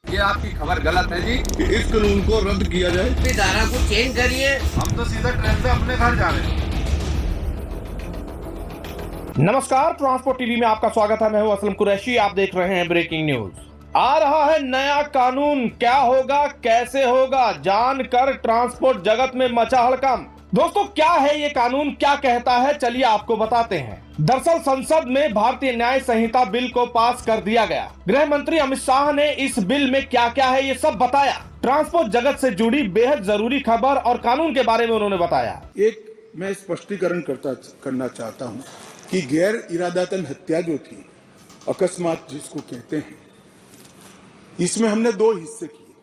ये आपकी खबर गलत है जी। इस कानून को रद्द किया जाए। अपनी धारा को चेंज करिए। हम तो सीधा ट्रेन से अपने घर जा रहे हैं। नमस्कार, ट्रांसपोर्ट टीवी में आपका स्वागत है। मैं हूं असलम कुरैशी। आप देख रहे हैं ब्रेकिंग न्यूज। आ रहा है नया कानून, क्या होगा, कैसे होगा, जानकर ट्रांसपोर्ट जगत में मचा हड़कंप। दोस्तों, क्या है ये कानून, क्या कहता है, चलिए आपको बताते हैं। दरअसल संसद में भारतीय न्याय संहिता बिल को पास कर दिया गया। गृह मंत्री अमित शाह ने इस बिल में क्या क्या है ये सब बताया। ट्रांसपोर्ट जगत से जुड़ी बेहद जरूरी खबर और कानून के बारे में उन्होंने बताया। एक मैं स्पष्टीकरण करना चाहता हूं कि गैर इरादतन हत्या जो थी, अकस्मात जिसको कहते हैं, इसमें हमने दो हिस्से किए।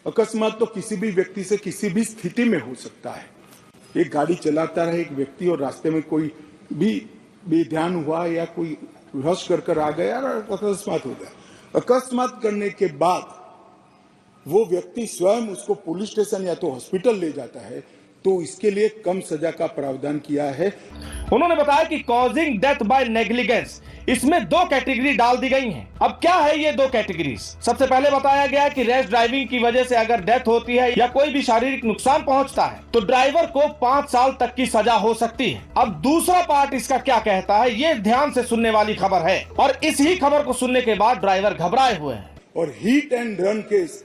अकस्मात तो किसी भी व्यक्ति से किसी भी स्थिति में हो सकता है। एक गाड़ी चलाता रहे एक व्यक्ति और रास्ते में कोई भी बेध्यान हुआ या कोई रश कर आ गया और अकस्मात हो गया। अकस्मात करने के बाद वो व्यक्ति स्वयं उसको पुलिस स्टेशन या तो हॉस्पिटल ले जाता है, तो इसके लिए कम सजा का प्रावधान किया है। उन्होंने बताया कि कॉजिंग डेथ बाय नेग्लिजेंस, इसमें दो कैटेगरी डाल दी गई हैं। अब क्या है ये दो कैटेगरीज? सबसे पहले बताया गया कि रैश ड्राइविंग की वजह से अगर डेथ होती है या कोई भी शारीरिक नुकसान पहुंचता है तो ड्राइवर को 5 साल तक की सजा हो सकती है। अब दूसरा पार्ट इसका क्या कहता है, ये ध्यान से सुनने वाली खबर है। और इस ही खबर को सुनने के बाद ड्राइवर घबराए हुए हैं। और हिट एंड रन केस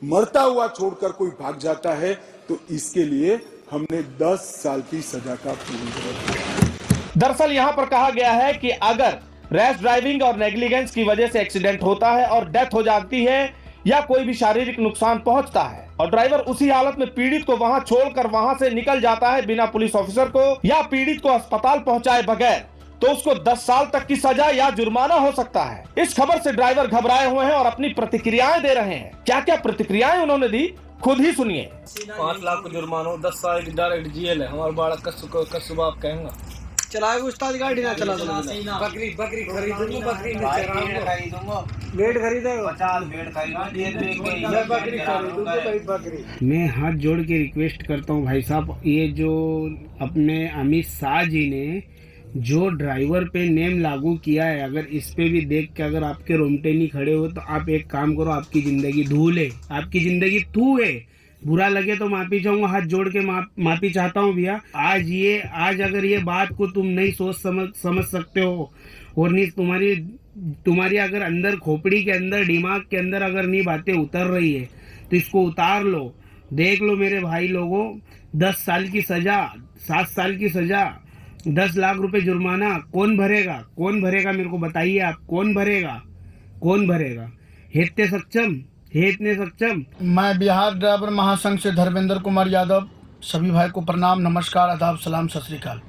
मरता हुआ छोड़कर कोई भाग जाता है तो इसके लिए हमने 10 साल की सजा का प्रावधान किया। दरअसल यहाँ पर कहा गया है कि अगर रैश ड्राइविंग और नेग्लिजेंस की वजह से एक्सीडेंट होता है और डेथ हो जाती है या कोई भी शारीरिक नुकसान पहुंचता है और ड्राइवर उसी हालत में पीड़ित को वहां छोड़कर वहां से निकल जाता है बिना पुलिस ऑफिसर को या पीड़ित को अस्पताल पहुंचाए बगैर, तो उसको 10 साल तक की सजा या जुर्माना हो सकता है। इस खबर से ड्राइवर घबराए हुए हैं और अपनी प्रतिक्रियाएं दे रहे हैं। क्या क्या प्रतिक्रियाएं उन्होंने दी, खुद ही सुनिए। 5 लाख को जुर्माना, 10 साल की डायरेक्ट जेल है। हमारे बालक का सुबह आप कहेंगे चलाए उस्ताद गाड़ी ना चला दो। बकरी खरीदूंगा, बकरी में खरीदूंगा, बेड खरीदेगा, 50 बेड खरीदूंगा, मैं बकरी खरीदूंगा, बकरी। मैं हाथ जोड़ के रिक्वेस्ट करता हूँ भाई साहब, ये जो अपने अमित शाह जी ने जो ड्राइवर पे नेम लागू किया है, अगर इस पे भी देख के अगर आपके रोंगटे नहीं खड़े हो तो आप एक काम करो, आपकी जिंदगी धूल है, आपकी जिंदगी थू है। बुरा लगे तो माफी चाहूंगा, हाथ जोड़ के माफी चाहता हूँ भैया। आज अगर ये बात को तुम नहीं सोच समझ सकते हो और नहीं तुम्हारी अगर अंदर खोपड़ी के अंदर दिमाग के अंदर अगर नहीं बातें उतर रही है तो इसको उतार लो। देख लो मेरे भाई लोगों, 10 साल की सजा, 7 साल की सजा, 10 लाख रुपए जुर्माना कौन भरेगा मेरे को बताइए आप, कौन भरेगा? हेतने सक्षम। मैं बिहार ड्राइवर महासंघ से धर्मेंद्र कुमार यादव। सभी भाई को प्रणाम, नमस्कार, आदाब, सलाम, सत श्री अकाल।